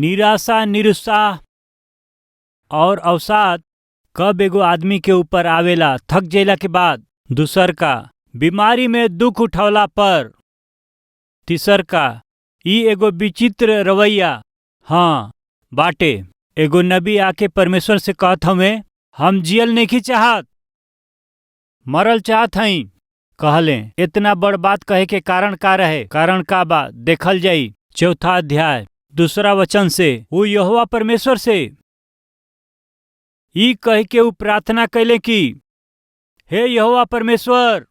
निराशा, निरुत्साह और अवसाद कब एगो आदमी के ऊपर आवेला? थक जइला के बाद। दूसर का, बीमारी में दुख उठौला पर। तीसर का, ई एगो विचित्र रवैया हाँ बाटे। एगो नबी आके परमेश्वर से कहत हमें, हम जियल नहीं चाहत, मरल चाहत हई। कहले इतना बड़ बात कहे के कारण का रहे? कारण का बा देखल जाई 4 अध्याय 2 वचन से। वो यहोवा परमेश्वर से ई कह के ऊ प्रार्थना कैले कि हे यहोवा परमेश्वर,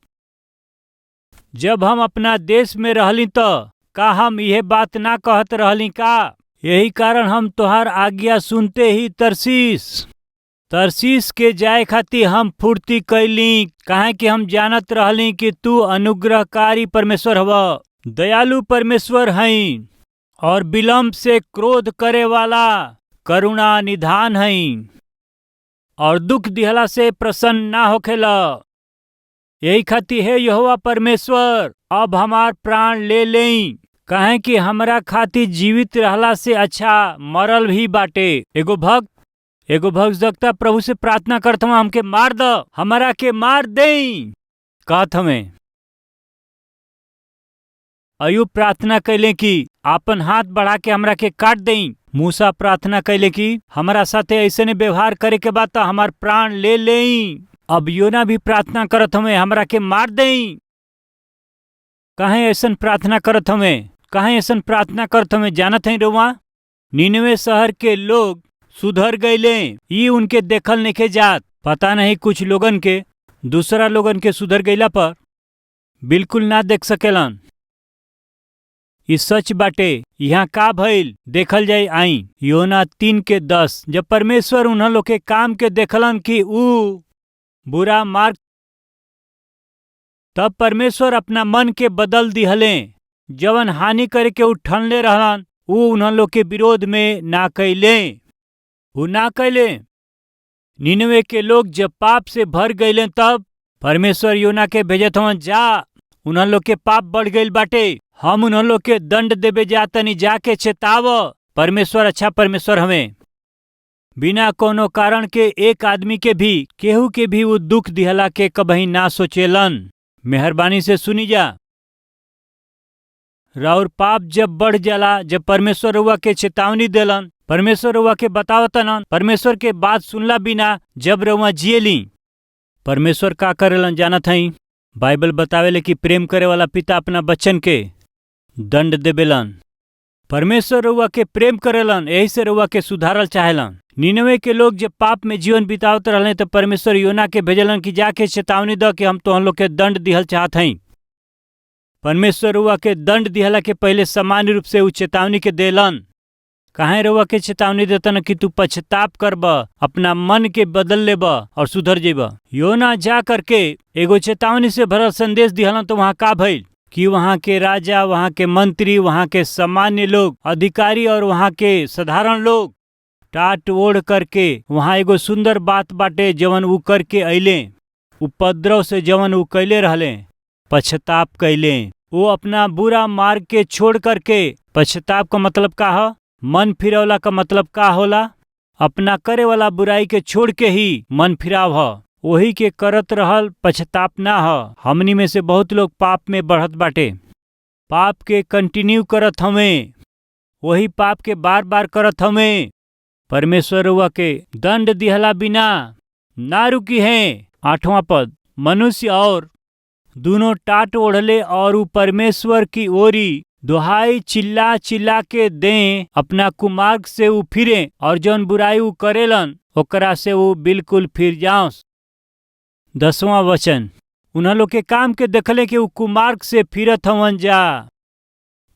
जब हम अपना देश में रहली तो का हम यह बात ना कहत रहली का? यही कारण हम तोहार आज्ञा सुनते ही तरसीस के जाए खातिर हम फुर्ती कैली, काहे कि हम जानत रहली कि तू अनुग्रहकारी परमेश्वर हव, दयालु परमेश्वर हई और विलम्ब से क्रोध करे वाला करुणा निधान हई और दुख दिहला से प्रसन्न ना होखेला। यही खातिर हे यहोवा परमेश्वर, अब हमार प्राण ले लेई, काहे कि हमरा खातिर जीवित रहला से अच्छा मरल भी बाटे। एगो भक्त जगता प्रभु से प्रार्थना करत हूँ, हमके मार द, हमरा के मार देई कहत हमें। अयुब प्रार्थना कैले कि आपन हाथ बढ़ा के हमरा के काट देई। मूसा प्रार्थना कैले कि हमारा साथे ऐसे व्यवहार करे के बाद हमार प्राण ले लेई। अब योना भी प्रार्थना करत हमें, हमरा के मार देई। काहे ऐसन प्रार्थना करत हमें? काहे ऐसन प्रार्थना करत हमें? जानत है रउआ, नीनवे शहर के लोग सुधर गईले, ई उनके देखल नइखे जात। पता नहीं कुछ लोगन के दूसरा लोगन के सुधर गईला पर बिल्कुल ना देख सकेलन। ई सच बाटे। यहाँ का भइल देखल जाई आई। योना 3:10। जब परमेश्वर उन्ह लोग के काम के देखलन कि ऊ बुरा मार्ग, तब परमेश्वर अपना मन के बदल दिहले। जवन हानि करे के ऊ ठनले रहलन ऊ उन्ह लोग के विरोध में ना कैले। ऊ ना कैले। निनवे के लोग जब पाप से भर गईले तब परमेश्वर योना के भेजत हवन, जा, उन्ह लोग के पाप बढ़ गईल बाटे, हम उन्ह लोग के दंड देवे जातनी, जाके चेताव। परमेश्वर अच्छा परमेश्वर हमें। बिना कोनो कारण के एक आदमी के भी केहू के भी वो दुख दिहला के कबही ना सोचेलन। मेहरबानी से सुनी जा। राउर पाप जब बढ़ जाला, जब परमेश्वर रउआ के चेतावनी देलन, परमेश्वर रउआ के बतावतन, परमेश्वर के बात सुनला बिना जब रउआ जियली, परमेश्वर का करेलन जानत हई? बाइबल बतावेले कि प्रेम करे वाला पिता अपना बच्चन के दंड देवेलन। परमेश्वर रउआ के प्रेम करेलन, यही से रउआ के सुधारल चाहेलन। निनवे के लोग जब पाप में जीवन बितावत रहले तो परमेश्वर योना के भेजलन कि जाके चेतावनी द कि हम तो हम लोग के दंड दिहल चाहत हई। परमेश्वर रउआ के दंड दिहला के पहले सामान्य रूप से ऊ चेतावनी के देलन। काहे रउआ के चेतावनी देतन कि तू पश्चाताप करब, अपना मन के बदल लेब और सुधर जेब। योना जा करके एगो चेतावनी से भरल संदेश दिहलन तो वहाँ का भइल कि वहाँ के राजा, वहाँ के मंत्री, वहाँ के सामान्य लोग, अधिकारी और वहाँ के साधारण लोग टाट ओढ़ करके वहाँ एगो सुंदर बात बाटे जवन ऊ करके अइले। उपद्रव से जवन ऊ कैले रहले, पश्चाताप कैले। वो अपना बुरा मार्ग के छोड़ करके, पश्चाताप का मतलब का ह? मन फिरौला का मतलब का होला? अपना करे वाला बुराई के छोड़ के ही मन फिराव ह, वही के करत रहल, पश्चाताप ना ह। हमनी में से बहुत लोग पाप में बढ़त बाटे, पाप के कंटिन्यू करत हमें, वही पाप के बार बार करत हमें। परमेश्वर रउआ के दंड दिहला बिना ना रुकी है। 8वां पद, मनुष्य और दोनों टाट ओढ़ले और ऊ परमेश्वर की ओरी दुहाई चिल्ला चिल्ला के दें, अपना कुमार्ग से ऊ फिरे और जौन बुराई ऊ करेलन ओकरा से ऊ बिल्कुल फिर जाओ। 10वां वचन, उन्ह लोग के काम के देखले कि ऊ कुमार्ग से फिरत हवन जा।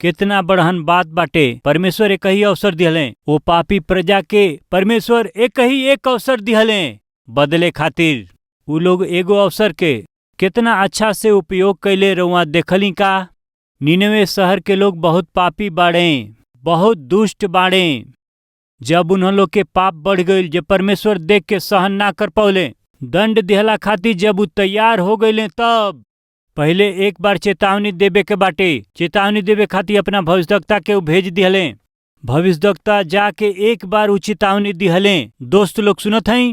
कितना बड़हन बात बाटे। परमेश्वर एक ही अवसर दिहले, वो पापी प्रजा के परमेश्वर एक अवसर दिहले बदले खातिर। ऊ लोग एगो अवसर के कितना अच्छा से उपयोग कैले रउआ देखली का? निनवे शहर के लोग बहुत पापी बाड़े, बहुत दुष्ट बाड़े। जब उन्ह लोग के पाप बढ़ गईल, जब परमेश्वर देख के सहन ना कर पौले, दंड दिहला खातिर जब ऊ तैयार हो गईले, तब पहले एक बार चेतावनी देवे के बाटे। चेतावनी देवे खातिर अपना भविष्यवक्ता के ऊ भेज दिहले। भविष्यवक्ता जाके एक बार उ चेतावनी दिहले। दोस्त लोग सुनत हई,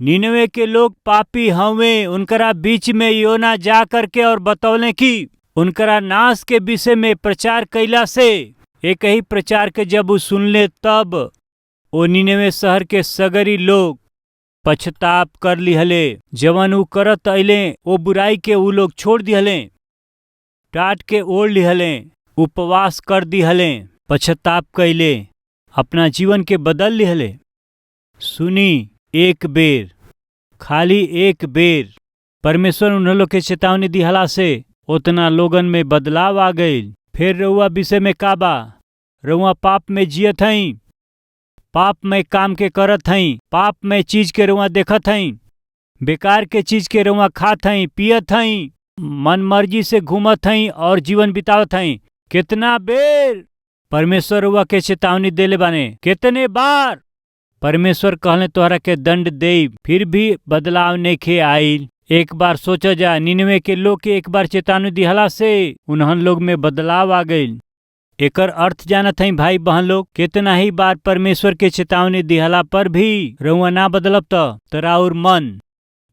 निनवे के लोग पापी हवे। उनकरा बीच में योना जा करके और बतौले कि उनकरा नाश के विषय में प्रचार कैला से एक ही प्रचार के जब उ सुनले तब ओ निनवे शहर के सगरी लोग पछताप कर लिहले। जवन उ करत अइले ओ बुराई के उ लोग छोड़ दिहले, टाट के ओढ़ लिहले, उपवास कर दिहले, पछताप कैले, अपना जीवन के बदल लिहले। सुनी, एक बेर, खाली एक बेर परमेश्वर उन लोग के चेतावनी दिहला से उतना लोगन में बदलाव आ गईल। फिर रउआ विषय में का बा? रउआ पाप में जियत हई, पाप में काम के करत हई, पाप में चीज के रउआ देखत हई, बेकार के चीज के रउआ खात हई, पियत हई, मन मर्जी से घूमत हई और जीवन बितावत हई। कितना बेर परमेश्वर रउआ के चेतावनी देले बाने, कितने बार परमेश्वर कहले तोहरा के दंड दे, फिर भी बदलाव नइखे आईल। एक बार सोचा जा, निनवे के लोग के एक बार चेतावनी दिहला से उन्हन लोग में बदलाव आ गईल। एकर अर्थ जानत हई भाई बहन लोग, कितना ही बार परमेश्वर के चेतावनी दिहला पर भी रउआ ना बदलब त राउर मन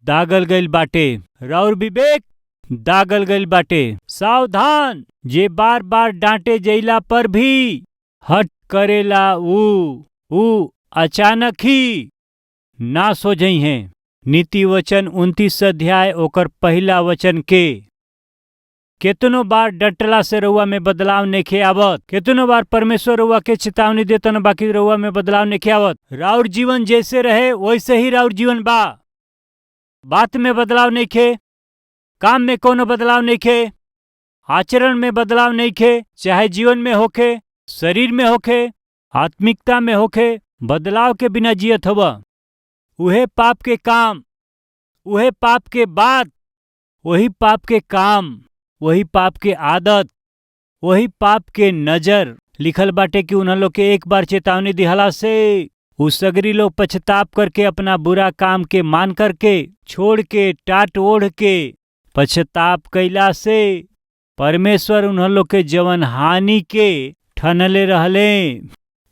दागल गईल बाटे, राउर विवेक दागल गईल बाटे। सावधान, जे बार बार डांटे जइला पर भी हट करेला ऊ अचानक ही नाश हो जई हैं। नीति वचन 29 अध्याय ओकर पहला वचन के केतनो बार डटला से रउआ में बदलाव नइखे आवत। केतनो बार परमेश्वर रउआ के चेतावनी देतन, बाकी रउआ में बदलाव नइखे आवत। राउर जीवन जैसे रहे वैसे ही राउर जीवन बा। बात में बदलाव नइखे, काम में कोनो बदलाव नइखे, आचरण में बदलाव नइखे, चाहे जीवन में होखे, शरीर में होखे, आत्मिकता में होखे, बदलाव के बिना जियत हवा। उहे पाप के काम, उहे पाप के बात, वही पाप के काम, वही पाप के आदत, वही पाप के नजर। लिखल बाटे कि उन्हें लोग के एक बार चेतावनी दिहला से उ सगरी लोग पछताप करके अपना बुरा काम के मान करके छोड़ के टाट ओढ़ के पछताप कैला से परमेश्वर उन्हें लोग के जवन हानि के ठनले रहले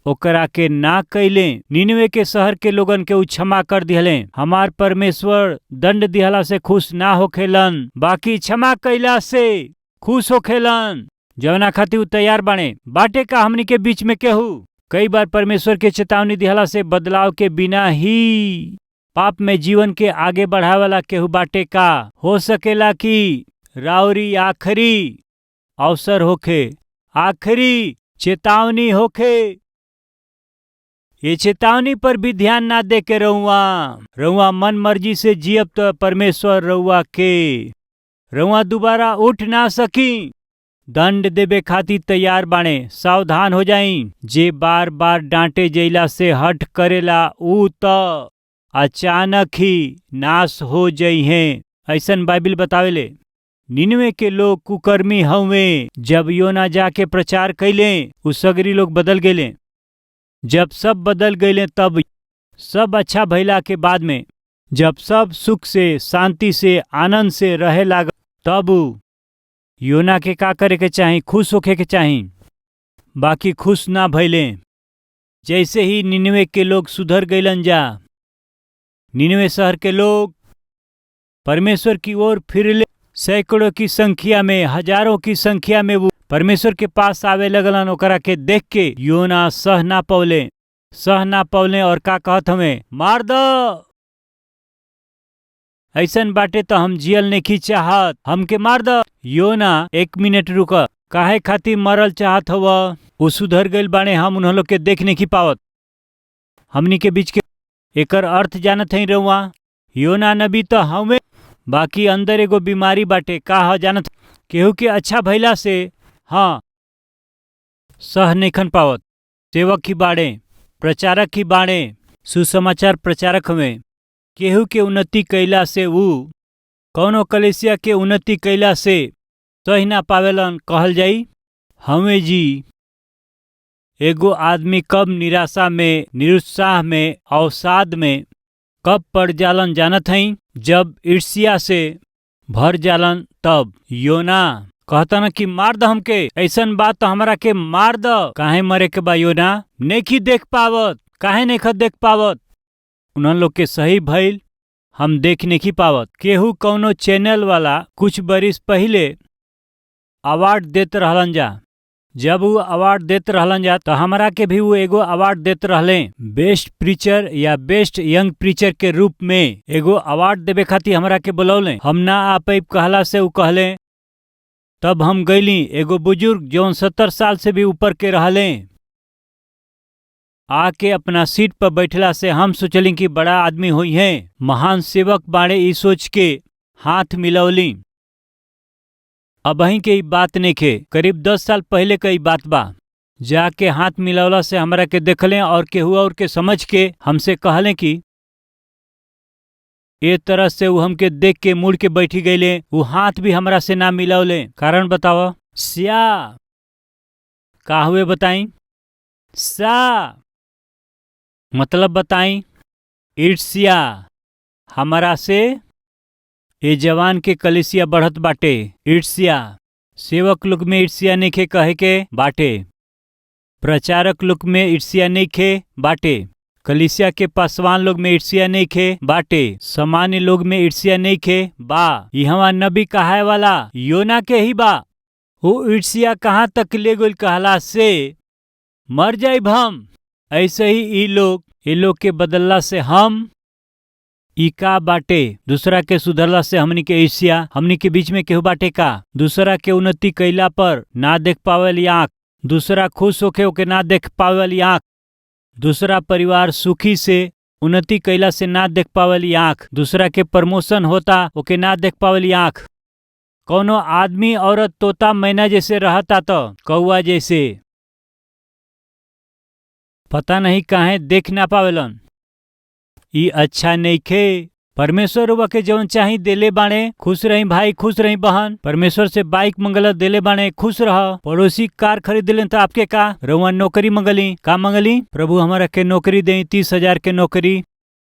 ओकरा के ना कैले। निनवे के शहर के लोगन के उ क्षमा कर दिहले। हमार परमेश्वर दंड दिहला से खुश ना होखेलन, बाकी क्षमा कैला से खुश होखेलन, जवना खातिर उ तैयार बाटे का हमनी के बीच में केहू कई बार परमेश्वर के चेतावनी दिहला से बदलाव के बिना ही पाप में जीवन के आगे बढ़ावेला केहू बाटे का? हो सकेला कि राउरी आखिरी अवसर होखे, आखिरी चेतावनी होखे। ये चेतावनी पर भी ध्यान ना दे के रउआ मन मर्जी से जियब तो परमेश्वर रउआ दोबारा उठ ना सकी, दंड देवे खातिर तैयार बाणे। सावधान हो जाई, जे बार बार डांटे जइला से हट करेला ऊ त अचानक ही नाश हो जई हैं, ऐसन बाइबिल बतावेले। निनवे के लोग कुकर्मी हवे। जब योना जाके प्रचार कैले उ सगरी लोग बदल गेले। जब सब बदल गए तब सब अच्छा भइला के बाद में जब सब सुख से, शांति से, आनंद से रहे लाग, तब योना के का करे के चाही? खुश होके के चाही, बाकी खुश ना भइले। जैसे ही निनवे के लोग सुधर गइलन जा, निनवे शहर के लोग परमेश्वर की ओर फिरले। सैकड़ों की संख्या में, हजारों की संख्या में वो परमेश्वर के पास आवे लगलन। ओकरा के देख के योना सह ना पौले और का कहत हमें, मार दो, ऐसन बाटे तो हम जियल नहीं चाहत, हमके मार दो। योना 1 मिनट रुक, काहे खातिर मरल चाहत हव? वो सुधर गइल बाणे, हम उन्हों लोग के देख नहीं पावत। हमनी के बीच के एकर अर्थ जानत हई रउआ? योना नबी तो हमें, बाकी अंदर एगो बीमारी बाटे। का ह जानत? केहू के अच्छा भइला से हाँ सह नइखन पावत। सेवक ही बाड़े, प्रचारक ही बाड़े, सुसमाचार प्रचारक हमें। केहू के उन्नति कैला से कौनो कलेसिया के उन्नति कैला से सही ना पावेलन, कहल जाई हमें जी। एगो आदमी कब निराशा में, निरुत्साह में, अवसाद में कब पड़ जालन जानत हई? जब ईर्ष्या से भर जालन तब। योना कहता न कि मार द हमके, ऐसन बात तो हमरा के मार द। काहे मरे के बा योना? नहीं देख पावत, काहे नहीं देख पावत? उन्हन लोग के सही भइल, हम देख नहीं पावत। केहू कौनो चैनल वाला कुछ बरिस पहले अवार्ड देत रहलन जा। जब वो अवार्ड देत रहलन जा तो हमरा के भी वो एगो अवार्ड देत रहले, बेस्ट प्रीचर या बेस्ट यंग प्रीचर के रूप में एगो अवार्ड देवे खातिर हमरा के बुलौले। हम ना आ पाइब कहला से उ कहले। तब हम गईली, एगो बुजुर्ग जौन 70 साल से भी ऊपर के रहले आके अपना सीट पर बैठला से हम सोचली कि बड़ा आदमी हुई है, महान सेवक बाड़े, ई सोच के हाथ मिलौली। अब अहीं के ई बात नहीं खे, करीब 10 साल पहले का ई बात बा। जाके हाथ मिलौला से हमरा के देखले और केहू और के समझ के हमसे कहले कि ए तरह से वो हमके देख के मुड़ के बैठी गईले। वो हाथ भी हमरा से ना मिलौले। कारण बताओ सिया का हुए बताई? सा मतलब बताई? ईर्ष्या हमरा से ए जवान के कलिसिया बढ़त बाटे। ईर्ष्या सेवक लोग में ईर्ष्या नइखे कहे के बाटे, प्रचारक लोग में ईर्ष्या नइखे बाटे, कलिसिया के पासवान लोग में ईर्ष्या नइखे बाटे, सामान्य लोग में ईर्ष्या नइखे बा। इहवा नबी कहाए वाला योना के ही बा। वो ईर्ष्या कहाँ तक ले गइल कहला से मर जाइब हम। ऐसे ही ई लोग के बदलला से हम ई का बाटे? दूसरा के सुधरला से हमनी के ईर्ष्या? हमनी के बीच में केहू बाटे का? दूसरा के उन्नति कैला पर ना देख पावेली आँख, दूसरा खुश होके ओके ना देख पावेली आँख, दूसरा परिवार सुखी से उन्नति कैला से ना देख पावेली आँख, दूसरा के प्रमोशन होता ओके ना देख पावेली आँख। कौनो आदमी औरत तोता मैना जैसे रहता तो कौआ जैसे, पता नहीं काहे देख ना पावेलन। ई अच्छा नइखे। परमेश्वर रउआ के जवन चाही देले बाणे, खुश रही भाई, खुश रही बहन। परमेश्वर से बाइक मंगल देले बाणे, खुश रह। पड़ोसी कार खरीद लें तो आपके का? रउआ नौकरी मंगली, का मंगली? प्रभु हमारा के नौकरी दे, 30,000 के नौकरी।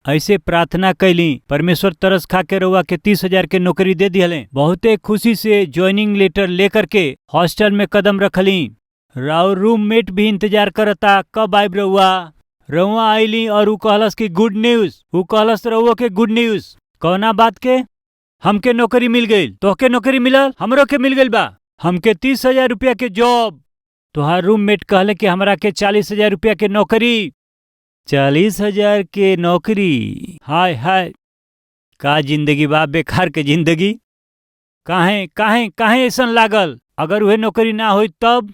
ऐसे प्रार्थना कैली, परमेश्वर तरस खा के रउआ के 30,000 के नौकरी दे दिहले। बहुते खुशी से ज्वाइनिंग लेटर लेकर के हॉस्टल में कदम रखली। राउर रूममेट भी इंतजार करता कब आइब रउआ। रउआ आईली और उ कहलस कि गुड न्यूज। उ कहलस रउआ के गुड न्यूज कौना बात के? हमके नौकरी मिल गई। तोहके नौकरी मिलल? हमरो के मिल गई बा। हमके 30,000 रुपया के जॉब। तोहार रूममेट कहले कि हमरा के 40,000 रुपया के नौकरी। 40,000 के नौकरी? हाय हाय, का जिंदगी बा, बेकार के जिंदगी। काहे काहे काहे ऐसन लागल? अगर वह नौकरी ना होई तब?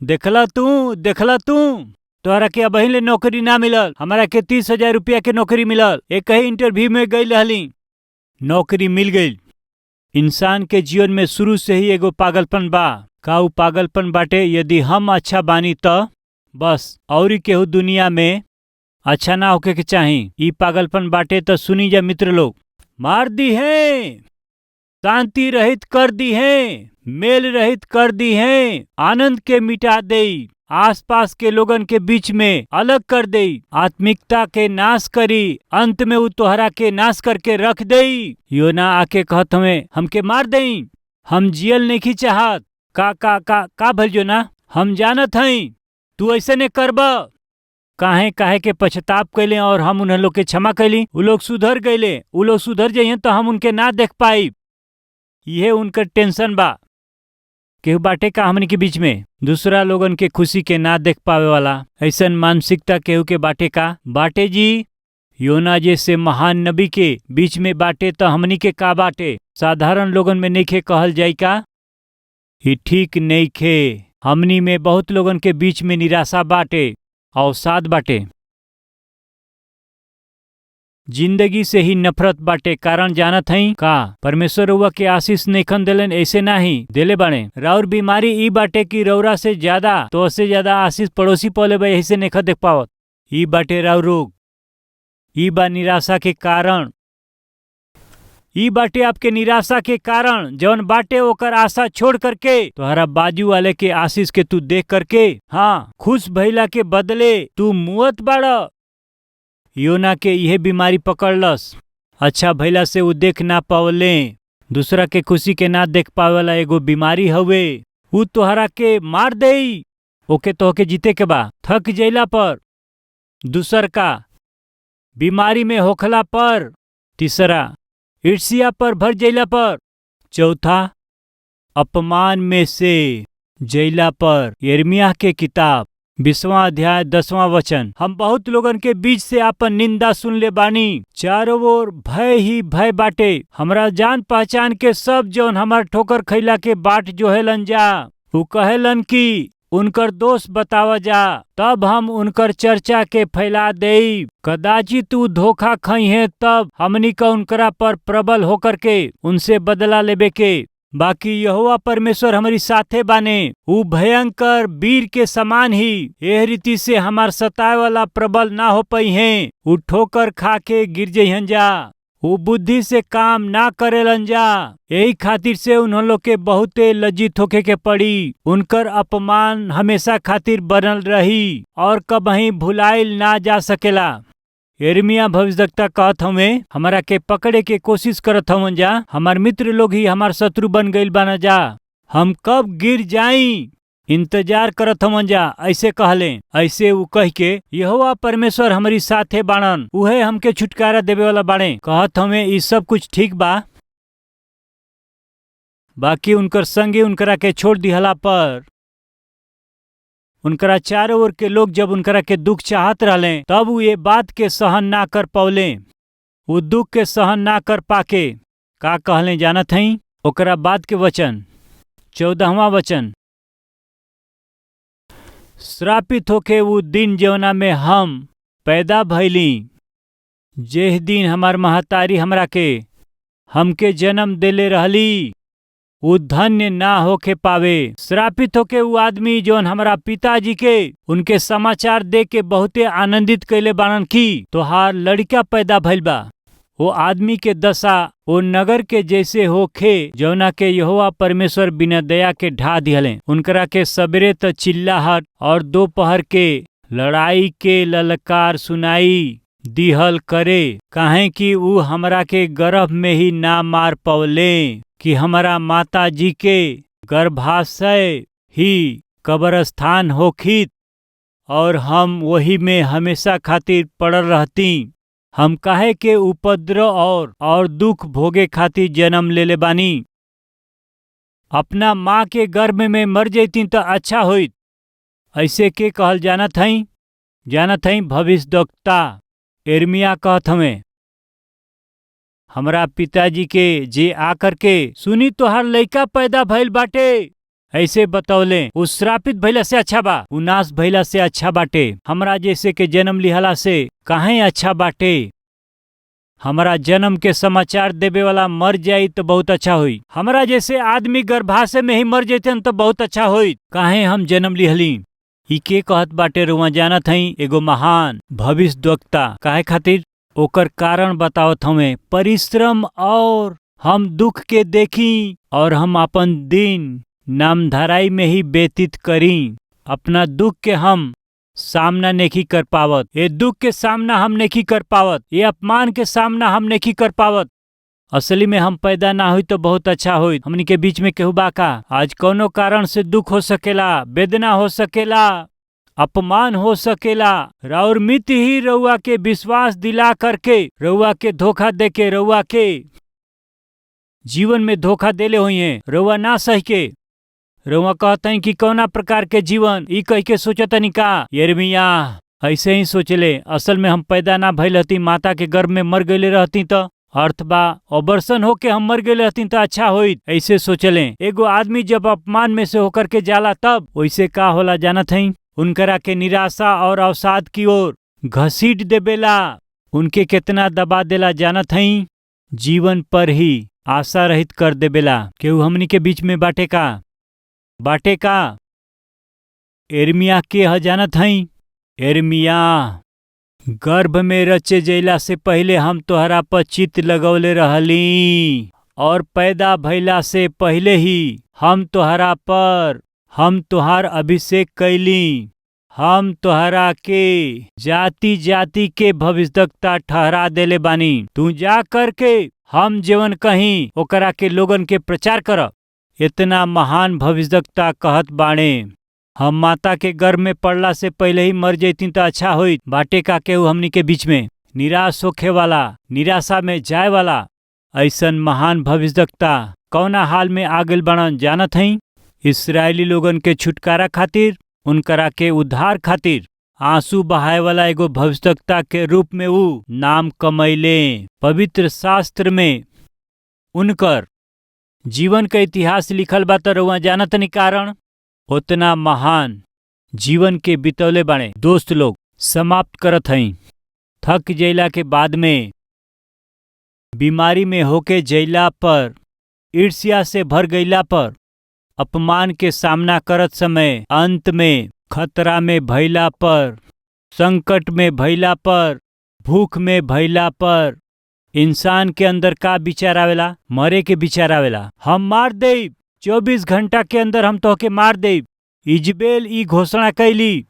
देखला तू तोहरा के अब ले नौकरी ना मिलल, हमरा के 30,000 रुपया के नौकरी मिलल। एक ही इंटरव्यू में गई रहली, नौकरी मिल गई। इंसान के जीवन में शुरू से ही एगो पागलपन बा। का उ पागलपन बाटे यदि हम अच्छा बानी त बस, और केहू दुनिया में अच्छा ना होके के चाही। ई पागलपन बाटे तो सुनी जा मित्र लोग, मार दी है, शांति रहित कर दी है, मेल रहित कर दी है, आनंद के मिटा दे, आसपास के लोगन के बीच में अलग कर दे, आत्मिकता के नाश करी, अंत में वो तोहरा के नाश करके रख दे। योना आके कहत हमें हमके मार दई, हम जियल नहीं चाहत। का भल योना? हम जानत हई तू ऐसे ने करबा। काहे के पछताप कैले और हम उन्हें लोग के क्षमा कैली। उ लोग सुधर गईले, उ लोग सुधर जाइए तो हम उनके ना देख पाई। यह उनका टेंशन बा। केहू बाटे का हमन के बीच में दूसरा लोगन के खुशी के ना देख पावे वाला ऐसन मानसिकता केहू के बाटे का? बाटे जी। योना जैसे महान नबी के बीच में बाटे तो हमनी के का बाटे? साधारण लोगन में नइखे कहल जाई का? ही ठीक नइखे। हमनी में बहुत लोगन के बीच में निराशा बाटे, अवसाद बाटे, जिंदगी से ही नफरत बाटे। कारण जानत हई का? परमेश्वर रउआ के आशीष नइखन देलन, ऐसे नाही देले बाणे। राउर बीमारी ई बाटे कि रउरा से ज्यादा तो से ज्यादा आशीष पड़ोसी पौले बा, ऐसे नइखन देख पावत। ई बाटे राउर रोग, ई बा निराशा के कारण। ई बाटे आपके निराशा के कारण। जौन बाटे ओकर आशा छोड़ करके तोहरा बाजू वाले के आशीष के तू देख करके, हाँ, खुश भइला के बदले तू मुअत बाड़ा। योना के यह बीमारी पकड़लस। अच्छा भइला से वो देख ना पावले, दूसरा के खुशी के ना देख पावे वाला एगो बीमारी हवे। ऊ तोहरा के मार देई, ओके तोहके जीते के बा। थक जइला पर। दूसर का बीमारी में होखला पर। तीसरा ईर्ष्या पर भर जइला पर। चौथा अपमान में से जइला पर। यिर्मयाह के किताब 20वां अध्याय 10वां वचन। हम बहुत लोगन के बीच से आपन निंदा सुन ले बानी। चारों ओर भय ही भय बाटे। हमरा जान पहचान के सब जौन हमार ठोकर खैला के बाट जोहेलन जा, ऊ कहेलन कि उनकर दोष बतावा जा, तब हम उनकर चर्चा के फैला देई। कदाचित ऊ धोखा खई है, तब हमनी का उनकरा पर प्रबल होकर के उनसे बदला लेबे के। बाकी यहोवा परमेश्वर हमारी साथे बाने। ऊ भयंकर वीर के समान ही एह रीति से हमार सताए वाला प्रबल ना हो पई हैं। ऊ ठोकर खा के गिर जइहन जा। ऊ बुद्धि से काम ना करेलन जा। यही खातिर से उन्हों लोग के बहुते लज्जित होके के पड़ी। उनकर अपमान हमेशा खातिर बनल रही और कबहीं भुलाइल ना जा सकेला। यिर्मयाह भविष्यवक्ता कहत हवे, हमारा के पकड़े के कोशिश करत हवन जा। हमार मित्र लोग ही हमार शत्रु बन गइल बाना जा। हम कब गिर जाई इंतजार करत हवन जा, ऐसे कहले। ऐसे ऊ कह के यहोवा परमेश्वर हमारी साथे बाणन, उहे हमके छुटकारा देवे वाला बाणे। कहत हवे ई सब कुछ ठीक बा। बाकी उनकर संगे उनकरा के छोड़ दिहला पर उनकरा चारों ओर के लोग जब उनकरा के दुख चाहत रहले, तब वो ये बात के सहन ना कर पौले। वो दुख के सहन ना कर पाके का कहले जानत हई? ओकरा बाद के वचन 14वां वचन। श्रापित होके वो दिन जवना में हम पैदा भइली, जेह दिन हमार महतारी हमरा के हमके जन्म देले रहली, वो धन्य ना होके पावे। श्रापित होके वो आदमी जौन हमारा पिताजी के उनके समाचार दे के बहुते आनंदित कैले बानन की तोहार लड़का पैदा भइल बा। वो आदमी के दशा वो नगर के जैसे होखे जौना के यहोवा परमेश्वर बिना दया के ढा दिहले। उनकरा के सबेरे त चिल्लाहट और दोपहर के लड़ाई के ललकार सुनाई दिहल करे, काहे कि ऊ हमरा के गर्भ में ही ना मार पवले कि हमारा माता जी के गर्भाशय ही कब्रस्थान होखित और हम वही में हमेशा खातिर पड़ल रहती। हम काहे के उपद्रव और दुख भोगे खातिर जन्म लेले बानी। अपना माँ के गर्भ में मर जैती तो अच्छा होइत। ऐसे के कहल जानत हई? भविष्यवक्ता यिर्मयाह कहत हमें, हमरा पिताजी के जे आकर के सुनी तोहार लइका पैदा भइल बाटे, ऐसे बतौले। उ श्रापित भइला से अच्छा बा, उ नाश भइला से अच्छा बाटे। हमरा जैसे के जन्म लिहला से काहे अच्छा बाटे। हमरा जन्म के समाचार देवे वाला मर जाई तो बहुत अच्छा हुई। हमरा जैसे आदमी गर्भाशय में ही मर जैते तो बहुत अच्छा हुई। काहे हम जन्म लिहली। ई के कहत बाटे रुआ जानत हई? एगो महान भविष्यवक्ता। काहे खातिर? ओकर कारण बतावत हमें। परिश्रम और हम दुख के देखी और हम अपन दिन नामधराई में ही व्यतीत करी। अपना दुख के हम सामना नहीं कर पावत। ये दुख के सामना हम नहीं कर पावत। ये अपमान के सामना हम नहीं कर पावत। असली में हम पैदा ना हुई तो बहुत अच्छा हुई। हमनी के बीच में केहू बाका आज कोनो कारण से दुख हो सकेला, वेदना हो सकेला, अपमान हो सकेला। राउर मित्र ही रउआ के विश्वास दिला करके रउआ के धोखा दे के रउआ के जीवन में धोखा देले हुई है। रउआ ना सही के रउआ कहते कि कौना प्रकार के जीवन ई कह के सोचतनी का? यिर्मयाह ऐसे ही सोचले। असल में हम पैदा ना भइल रहती, माता के गर्भ में मर गईले रहती तो अर्थ बा ऑपरेशन होके हम मर गए रहती तो अच्छा होई। ऐसे सोचले। एगो आदमी जब अपमान में से होकर के जाला तब वैसे का होला जानत हई? उनकरा के निराशा और अवसाद की ओर घसीट देवेला। उनके कितना दबा देला जानत हई? जीवन पर ही आशा रहित कर देवेला। केहू हमनी के बीच में बाटे का? यिर्मयाह के ह जानत हई? यिर्मयाह गर्भ में रचे जैला से पहले हम तोहरा पर चित्त लगौले रहली और पैदा भइला से पहले ही हम तोहार अभिषेक कैली। हम तोहरा के जाति जाति के भविष्यवक्ता ठहरा देले बानी। तू जा कर के हम जीवन कहीं ओकरा के लोगन के प्रचार करब। इतना महान भविष्यवक्ता कहत बाणे, हम माता के गर्भ में पड़ला से पहले ही मर जैती तो अच्छा होई। बाटे का केहू हमनी के बीच में निराश होखे वाला, निराशा में जाए वाला ऐसन महान भविष्यवक्ता कौना हाल में आगल बनन जानत हई? इस्राएली लोगन के छुटकारा खातिर, उनकरा के उद्धार खातिर आंसू बहाए वाला एगो भविष्यवक्ता के रूप में ऊ नाम कमैले। पवित्र शास्त्र में उनकर जीवन का इतिहास लिखल बा त रउआ जानत नहीं कारण उतना महान जीवन के बितौले बाणे। दोस्त लोग समाप्त करत हई। थक जइला के बाद में, बीमारी में होके जइला पर, ईर्ष्या से भर गईला पर, अपमान के सामना करत समय, अंत में खतरा में भइला पर, संकट में भइला पर, भूख में भइला पर इंसान के अंदर का विचार आवेला? मरे के विचार आवेला। हम मार देब, 24 घंटा के अंदर हम तोहके मार देब। इजबेल ई घोषणा कैली।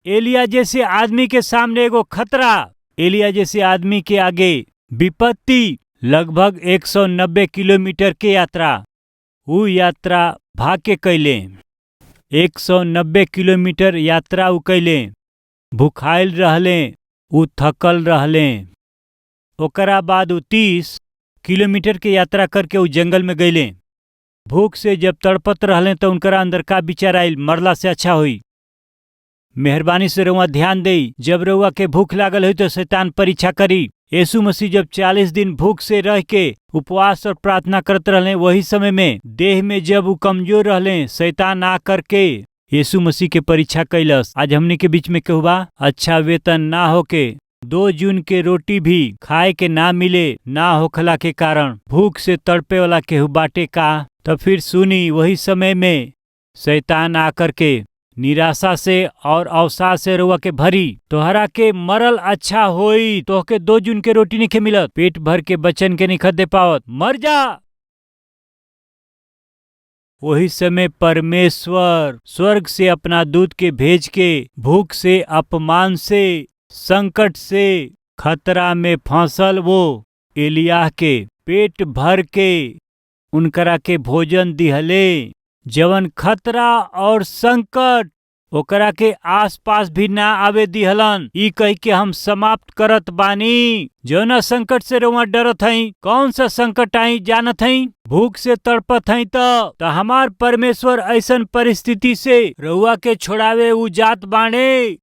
एलिया जैसे आदमी के सामने एगो खतरा, एलिया जैसे आदमी के आगे विपत्ति। लगभग 190 किलोमीटर के यात्रा, ऊ यात्रा भाग के कैले। 190 किलोमीटर यात्रा ऊ कैले। भूखाइल रहले, ऊ थकल रहले। ओकरा बाद ऊ 30 किलोमीटर के यात्रा करके ऊ जंगल में गईले। भूख से जब तड़पत रहले तो उनकरा अंदर का विचार आइल? मरला से अच्छा हुई। मेहरबानी से रउआ ध्यान देई, जब रउआ के भूख लागल हुई तो शैतान परीक्षा करी। यीशु मसीह जब 40 दिन भूख से रह के उपवास और प्रार्थना करते रहले, वही समय में देह में जब वो कमजोर रहले, शैतान आ करके यीशु मसीह के परीक्षा कैलस। आज हमने के बीच में केहू बा? अच्छा वेतन ना होके, 2 जून के रोटी भी खाए के ना मिले, ना होखला के कारण भूख से तड़पे वाला केहू बाटे का? तो फिर सुनी, वही समय में शैतान आकर के निराशा से और अवसाद से रुआ के भरी। तोहरा के मरल अच्छा होई, तोहके 2 जून के रोटी नहीं मिलत, पेट भर के बच्चन के नहीं दे पावत, मर जा। वही समय परमेश्वर स्वर्ग से अपना दूत के भेज के भूख से, अपमान से, संकट से, खतरा में फंसल वो एलिय्याह के पेट भर के उनकरा के भोजन दिहले। जवन खतरा और संकट ओकरा के आसपास भी ना आवे दिहलन। ई कह के हम समाप्त करत बानी। जौना संकट से रउआ डरत हई, कौन सा संकट आई जानत हई? भूख से तड़पत हई तो हमार परमेश्वर ऐसन परिस्थिति से रउआ के छोड़ावे उ जात बाणे।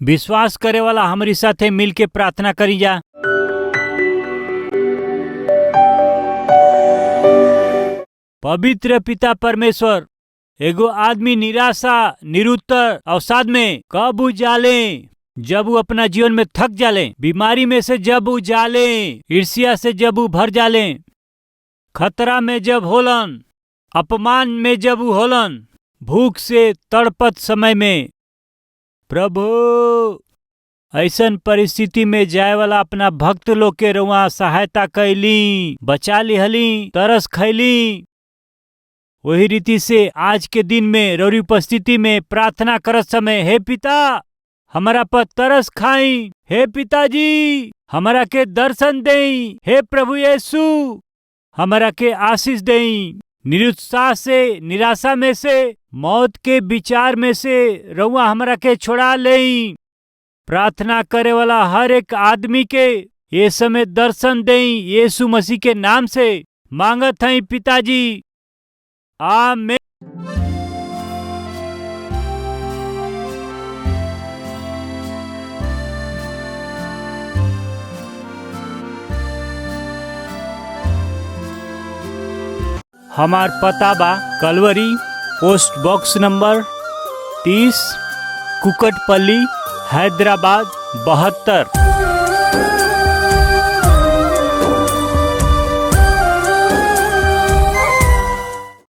विश्वास करे वाला हमारी साथे मिल के प्रार्थना करी जा। पवित्र पिता परमेश्वर, एगो आदमी निराशा, निरुत्तर अवसाद में कब उजाले? जब वो अपना जीवन में थक जाले, बीमारी में से जब उजाले, ईर्ष्या से जब वो भर जाले, खतरा में जब होलन, अपमान में जब वो होलन, भूख से तड़पत समय में, प्रभु ऐसन परिस्थिति में जाए वाला अपना भक्त लोग के रउआ सहायता कैली, बचा लिहली, तरस खैली। वही रीति से आज के दिन में रौरी उपस्थिति में प्रार्थना करत समय, हे पिता हमारा पर तरस खाई, हे पिताजी हमारा के दर्शन देई, हे प्रभु यीशु हमारा के आशीष देई। निरुत्साह से, निराशा में से, मौत के विचार में से रउआ हमारा के छोड़ा लेई। प्रार्थना करे वाला हर एक आदमी के ये समय दर्शन देई, यीशु मसीह के नाम से मांगत हई पिताजी, आमीन। हमार पता बा Calvary, post box number 30, Kukatpally, Hyderabad 72।